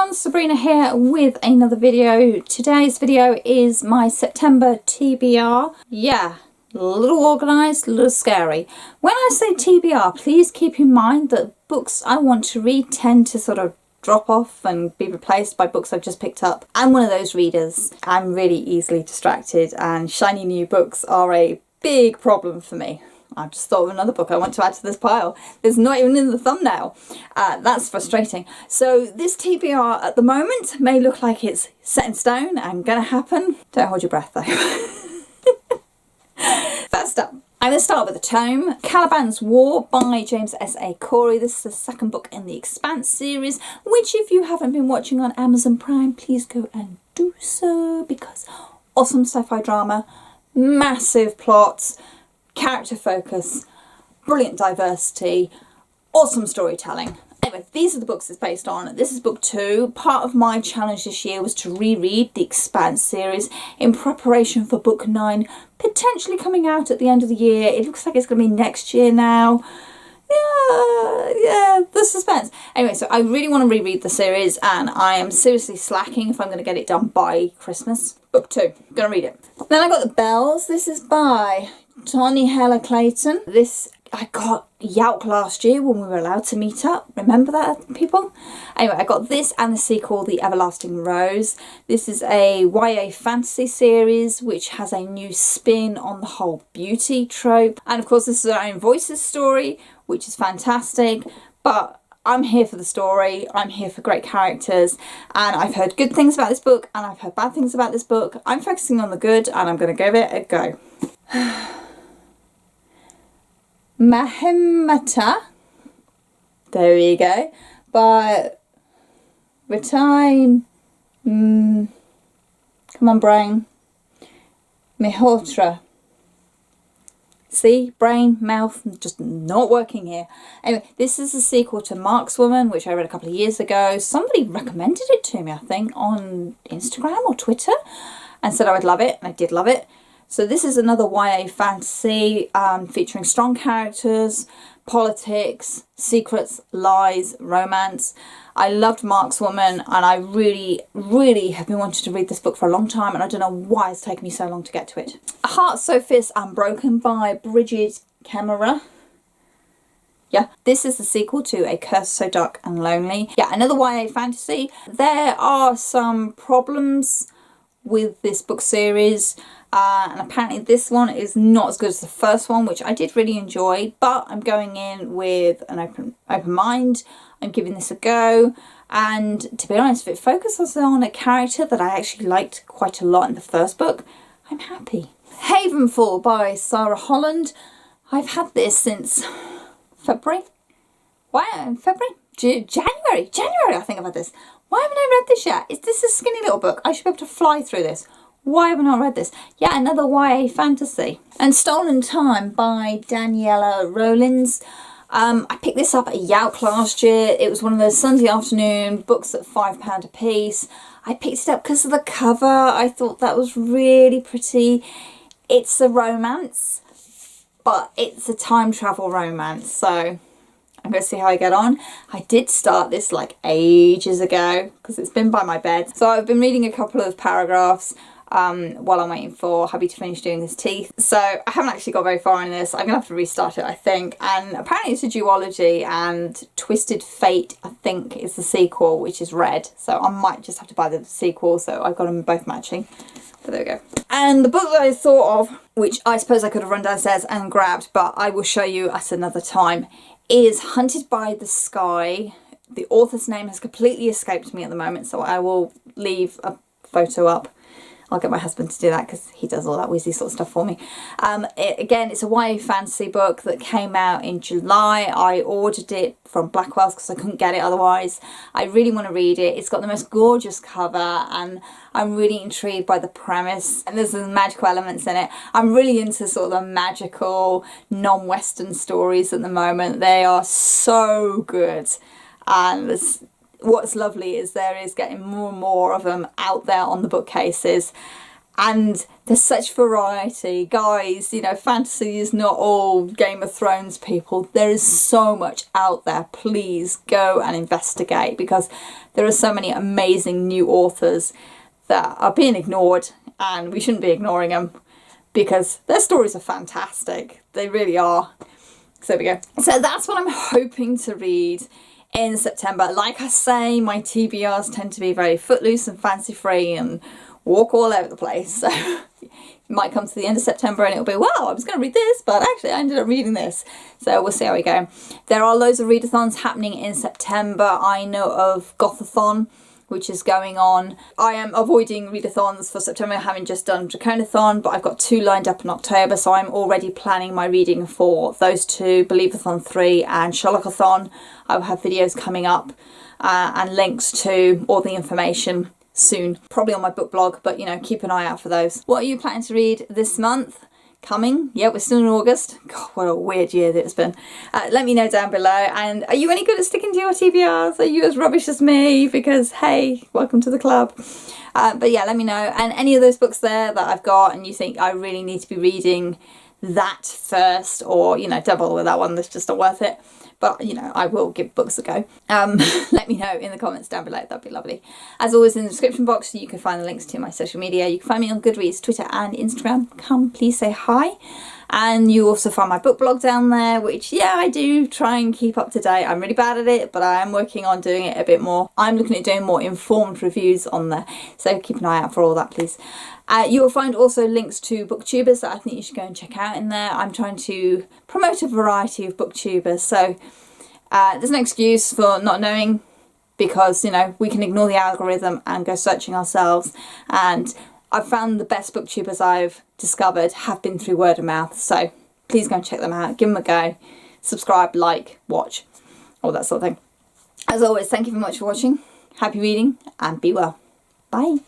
everyone, Sabrina here with another video. Today's video is my September TBR. Yeah, a little organised, a little scary. When I say TBR, please keep in mind that books I want to read tend to sort of drop off and be replaced by books I've just picked up. I'm one of those readers. I'm really easily distracted and shiny new books are a big problem for me. I've just thought of another book I want to add to this pile. It's not even in the thumbnail. That's frustrating. So this TBR at the moment may look like it's set in stone and gonna happen. Don't hold your breath though. First up, I'm going to start with a tome, Caliban's War by James S.A. Corey. This is the second book in the Expanse series, which if you haven't been watching on Amazon Prime, please go and do so, because awesome sci-fi drama, massive plots, character focus, brilliant diversity, awesome storytelling. Anyway, these are the books it's based on. This is book 2. Part of my challenge this year was to reread the Expanse series in preparation for book 9, potentially coming out at the end of the year. It looks like it's going to be next year now. Yeah, the suspense. Anyway, so I really want to reread the series and I am seriously slacking if I'm going to get it done by Christmas. Book 2, gonna read it. Then I got The Bells. This is by Toni Heller Clayton. This I got Yauk last year when we were allowed to meet up. Remember that, people? Anyway, I got this and the sequel, The Everlasting Rose. This is a YA fantasy series which has a new spin on the whole beauty trope. And of course, this is our own voices story, which is fantastic. But I'm here for the story. I'm here for great characters. And I've heard good things about this book and I've heard bad things about this book. I'm focusing on the good and I'm going to give it a go. Mahimata, there we go, by Ritai, come on brain, Mehrotra. See, brain, mouth, just not working here. Anyway, this is a sequel to Markswoman, which I read a couple of years ago. Somebody recommended it to me, I think, on Instagram or Twitter, and said I would love it, and I did love it. So this is another YA fantasy featuring strong characters, politics, secrets, lies, romance. I loved Markswoman and I really have been wanting to read this book for a long time and I don't know why it's taken me so long to get to it. A Heart So Fierce and Broken by Bridget Kemmerer. Yeah, this is the sequel to A Curse So Dark and Lonely. Yeah, another YA fantasy. There are some problems with this book series. And apparently this one is not as good as the first one, which I did really enjoy, but I'm going in with an open mind. I'm giving this a go, and to be honest, if it focuses on a character that I actually liked quite a lot in the first book, I'm happy. Havenfall by Sarah Holland. I've had this since February. Why? February? January, I think I've had this. Why haven't I read this yet? Is this a skinny little book? I should be able to fly through this. Why have I not read this? Yeah, another YA fantasy. And Stolen Time by Daniela Rollins. I picked this up at Yauk last year. It was one of those Sunday afternoon books at £5 a piece. I picked it up because of the cover. I thought that was really pretty. It's a romance, but it's a time travel romance. So I'm going to see how I get on. I did start this like ages ago because it's been by my bed. So I've been reading a couple of paragraphs while I'm waiting for hubby to finish doing his teeth. So I haven't actually got very far in this. I'm gonna have to restart it, I think. And apparently it's a duology, and Twisted Fate, I think, is the sequel, which is red. So I might just have to buy the sequel, so I've got them both matching. But there we go. And the book that I thought of, which I suppose I could have run downstairs and grabbed, but I will show you at another time, is Hunted by the Sky. The author's name has completely escaped me at the moment, so I will leave a photo up. I'll get my husband to do that because he does all that whizzy sort of stuff for me. Again, it's a YA fantasy book that came out in July. I ordered it from Blackwell's because I couldn't get it otherwise. I really want to read it. It's got the most gorgeous cover and I'm really intrigued by the premise. And there's some magical elements in it. I'm really into sort of the magical non-Western stories at the moment. They are so good. And what's lovely is there is getting more and more of them out there on the bookcases. And there's such variety. Guys, you know, fantasy is not all Game of Thrones people. There is so much out there. Please go and investigate, because there are so many amazing new authors that are being ignored, and we shouldn't be ignoring them because their stories are fantastic. They really are. So there we go. So that's what I'm hoping to read in September. Like I say, my TBRs tend to be very footloose and fancy free and walk all over the place. So you might come to the end of September and it'll be, wow, I was going to read this, but actually I ended up reading this. So we'll see how we go. There are loads of readathons happening in September. I know of Gothathon, which is going on. I am avoiding readathons for September, having just done Draconathon, but I've got 2 lined up in October, so I'm already planning my reading for those 2, Believeathon 3 and Sherlockathon. I will have videos coming up and links to all the information soon, probably on my book blog, but you know, keep an eye out for those. What are you planning to read this month? Coming? Yeah, we're still in August. God, what a weird year that it's been. Let me know down below. And are you any good at sticking to your TBRs? Are you as rubbish as me? Because hey, welcome to the club. But yeah, let me know. And any of those books there that I've got and you think I really need to be reading that first, or you know, don't bother with that one, that's just not worth it. But you know, I will give books a go. Let me know in the comments down below, that'd be lovely. As always, in the description box you can find the links to my social media. You can find me on Goodreads, Twitter and Instagram. Come, please say hi. And you also find my book blog down there, which yeah, I do try and keep up to date. I'm really bad at it, but I am working on doing it a bit more. I'm looking at doing more informed reviews on there, so keep an eye out for all that, please. You will find also links to Booktubers that I think you should go and check out in there. I'm trying to promote a variety of Booktubers, so there's no excuse for not knowing, because you know, we can ignore the algorithm and go searching ourselves. And I've found the best Booktubers I've discovered have been through word of mouth, so please go and check them out, give them a go, subscribe, like, watch, all that sort of thing. As always, thank you very much for watching. Happy reading and be well. Bye.